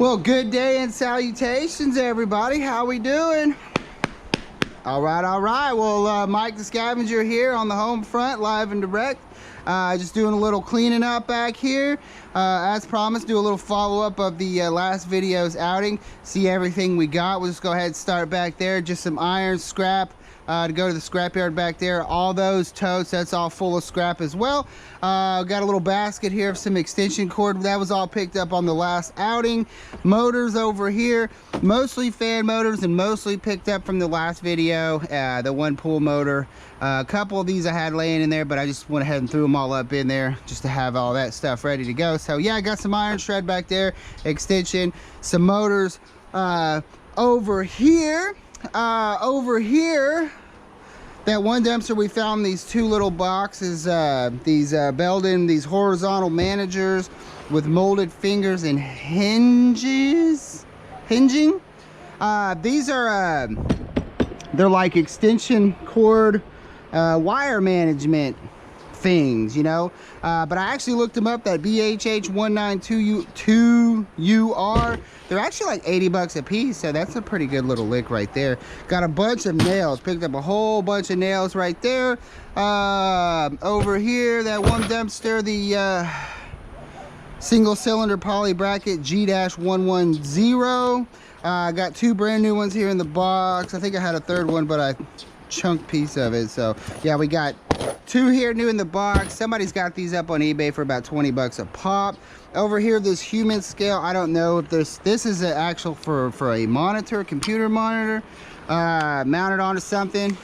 Well, good day and salutations, everybody. How we doing? All right. Well, Mike the Scavenger here on the home front, live and direct. Just doing a little cleaning up back here. As promised, do a little follow-up of the last video's outing. See everything we got. We'll just go ahead and start back there. Just some iron scrap to go to the scrapyard back there. All those totes, that's all full of scrap as well. Got a little basket here of some extension cord. That was all picked up on the last outing. Motors over here, mostly fan motors and mostly picked up from the last video. The one pool motor. A couple of these I had laying in there, but I just went ahead and threw them all up in there just to have all that stuff ready to go. So yeah, I got some iron shred back there, extension, some motors. Over here, that one dumpster we found these two little boxes, these Belden, these horizontal managers with molded fingers and hinging. These are they're like extension cord wire management things, you know. But I actually looked them up, that BHH 192UR. They're actually like 80 bucks a piece, so that's a pretty good little lick right there. Got a bunch of nails, picked up a whole bunch of nails right there. Over here, that one dumpster, the single cylinder poly bracket G-110. Got two brand new ones here in the box. I think I had a third one, but I chunk piece of it. So yeah, we got two here new in the box. Somebody's got these up on eBay for about 20 bucks a pop. Over here, this human scale, I don't know if this is an actual for a monitor, computer monitor, mounted onto something.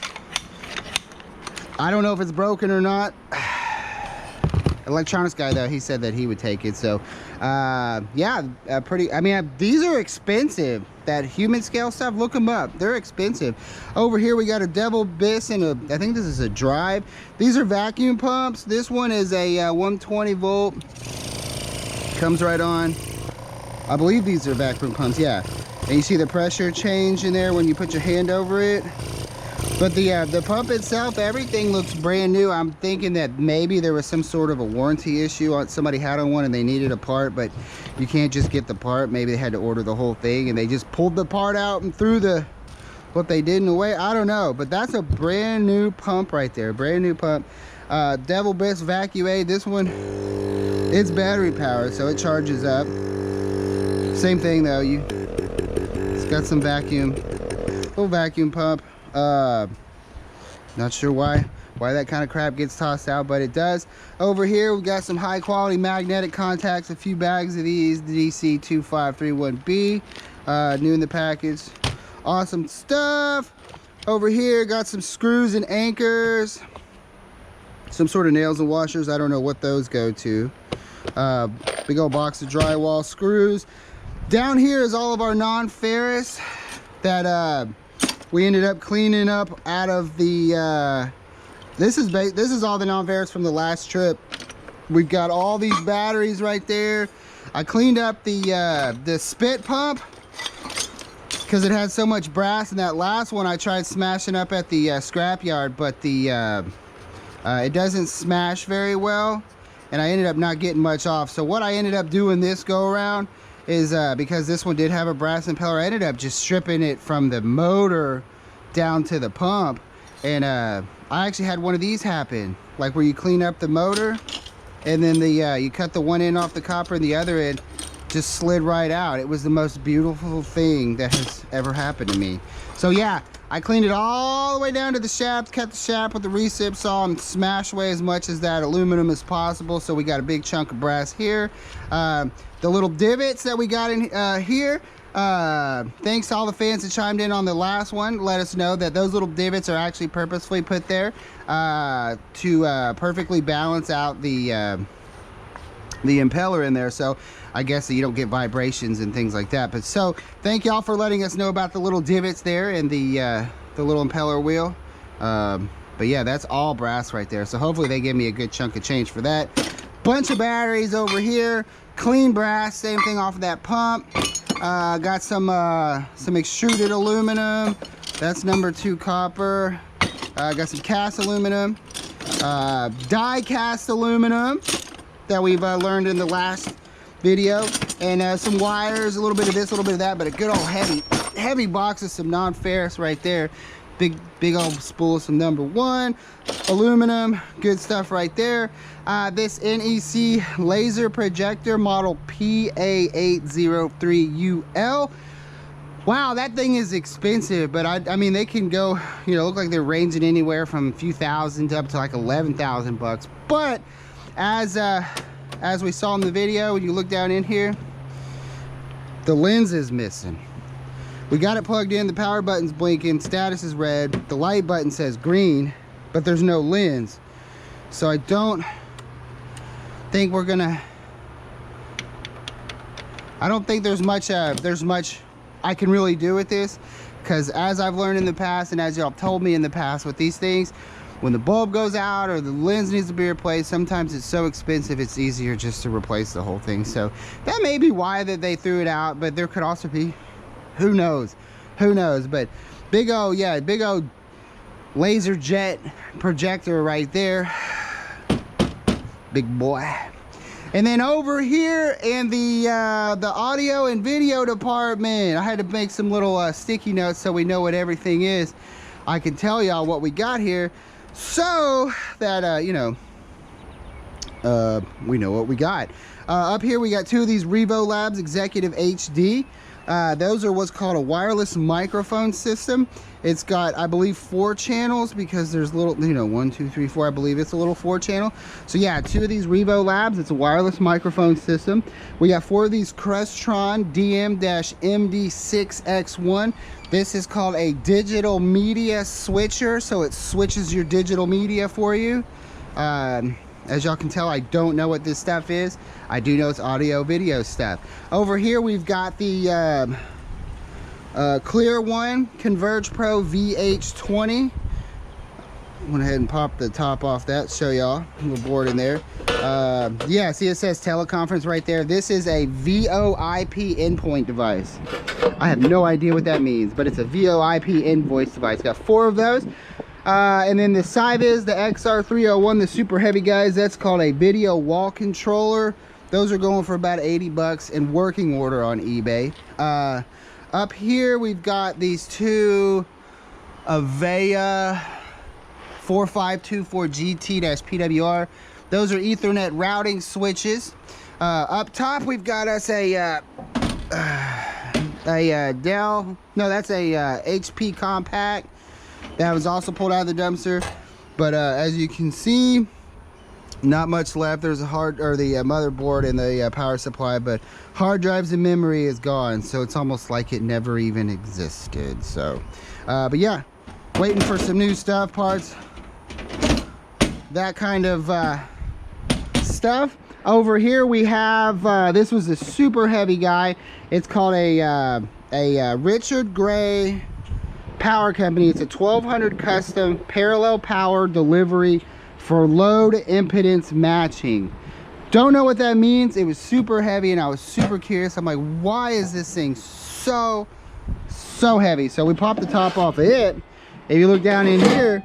I don't know if it's broken or not. Electronics guy though, he said that he would take it. So yeah, pretty, I mean, these are expensive. That human scale stuff, look them up, they're expensive. Over here we got a Devil Biss and I think this is a drive. These are vacuum pumps. This one is a 120 volt, comes right on. I believe these are vacuum pumps, yeah. And you see the pressure change in there when you put your hand over it. But the pump itself, everything looks brand new. I'm thinking that maybe there was some sort of a warranty issue on somebody had on one and they needed a part, but you can't just get the part. Maybe they had to order the whole thing and they just pulled the part out and threw what they did in the way. I don't know, but that's a brand new pump right there. Brand new pump. Devil Biss Vacuate. This one, it's battery powered, so it charges up. Same thing though. It's got some little vacuum pump. Not sure why that kind of crap gets tossed out, but it does. Over here we got some high quality magnetic contacts, a few bags of these, the DC2531B, new in the package. Awesome stuff. Over here got some screws and anchors, some sort of nails and washers. I don't know what those go to. Big old box of drywall screws. Down here is all of our non-ferrous that we ended up cleaning up out of the this is all the non-ferrous from the last trip. We've got all these batteries right there. I cleaned up the spit pump because it had so much brass, and that last one I tried smashing up at the scrapyard, but it doesn't smash very well, and I ended up not getting much off. So what I ended up doing this go around is because this one did have a brass impeller, I ended up just stripping it from the motor down to the pump. And I actually had one of these happen, like where you clean up the motor and then you cut the one end off the copper and the other end just slid right out. It was the most beautiful thing that has ever happened to me. So yeah, I cleaned it all the way down to the shaft, cut the shaft with the recip saw and smashed away as much as that aluminum as possible. So we got a big chunk of brass here. The little divots that we got in here, thanks to all the fans that chimed in on the last one, let us know that those little divots are actually purposefully put there to perfectly balance out the impeller in there, so I guess that you don't get vibrations and things like that. But so thank y'all for letting us know about the little divots there and the little impeller wheel. But yeah, that's all brass right there, so hopefully they give me a good chunk of change for that. Bunch of batteries over here, clean brass, same thing off of that pump. Got some extruded aluminum, that's #2 copper. Got some cast aluminum, die cast aluminum that we've learned in the last video. and some wires, a little bit of this, a little bit of that, but a good old heavy box of some non-ferrous right there. Big old spool of some number 1 aluminum, good stuff right there. This NEC laser projector model PA803UL. Wow, that thing is expensive, but I mean, they can go, you know, look like they're ranging anywhere from a few thousand up to like 11,000 bucks. But as we saw in the video, when you look down in here, the lens is missing. We got it plugged in, the power button's blinking, status is red, the light button says green, but there's no lens. So I don't think we're gonna, I don't think there's much I can really do with this, because as I've learned in the past, and as y'all told me in the past with these things, when the bulb goes out or the lens needs to be replaced, sometimes it's so expensive it's easier just to replace the whole thing. So that may be why that they threw it out, but there could also be, who knows, but big old laser jet projector right there, big boy. And then over here in the audio and video department, I had to make some little sticky notes so we know what everything is. I can tell y'all what we got here, so that you know, we know what we got. Up here we got 2 of these Revo Labs Executive HD. Those are what's called a wireless microphone system. It's got, I believe, 4 channels, because there's little, you know, 1, 2, 3, 4, I believe it's a little 4 channel. So yeah, 2 of these Revo Labs, it's a wireless microphone system. We got 4 of these Crestron DM-MD6X1. This is called a digital media switcher, so it switches your digital media for you. As y'all can tell, I don't know what this stuff is. I do know it's audio video stuff. Over here we've got the Clear One Converge Pro VH20. Went ahead and popped the top off that, show y'all a little board in there. Yeah, see it says teleconference right there. This is a VoIP endpoint device. I have no idea what that means, but it's a VoIP invoice device. Got 4 of those. And then the Cyviz, the XR301, the super heavy guys, that's called a video wall controller. Those are going for about 80 bucks in working order on eBay. Up here we've got these 2 Avaya 4524 GT-PWR. Those are Ethernet routing switches. Up top we've got us a Dell, no, that's a HP Compact. That was also pulled out of the dumpster, but as you can see, not much left. There's a motherboard and the power supply, but hard drives and memory is gone, so it's almost like it never even existed. So but yeah, waiting for some new stuff, parts, that kind of stuff. Over here we have this was a super heavy guy. It's called a Richard Gray Power Company. It's a 1200 custom parallel power delivery for load impedance matching. Don't know what that means. It was super heavy and I was super curious. I'm like, why is this thing so heavy? So we popped the top off of it. If you look down in here,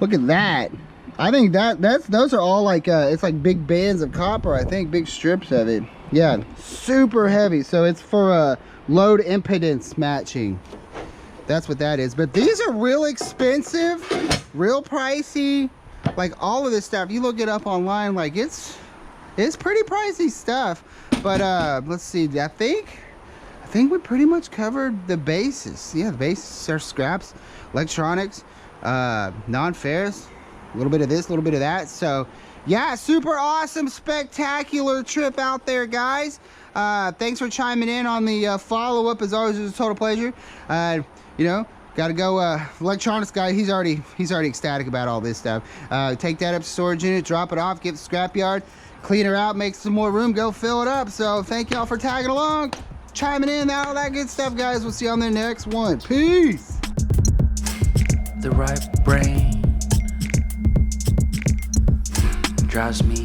look at that. I think those are all like it's like big bands of copper, I think, big strips of it. Yeah, super heavy. So it's for load impedance matching. That's what that is. But these are real expensive, real pricey. Like all of this stuff, you look it up online, like it's pretty pricey stuff. But let's see, I think we pretty much covered the bases. Yeah, the bases are scraps, electronics, non-ferrous, a little bit of this, a little bit of that. So yeah, super awesome, spectacular trip out there, guys. Thanks for chiming in on the follow-up. As always, it was a total pleasure. You know, gotta go. Electronics guy, he's already ecstatic about all this stuff. Take that up to storage unit, drop it off, get the scrapyard, clean her out, make some more room, go fill it up. So thank y'all for tagging along, chiming in, all that good stuff, guys. We'll see you on the next one. Peace. The right brain drives me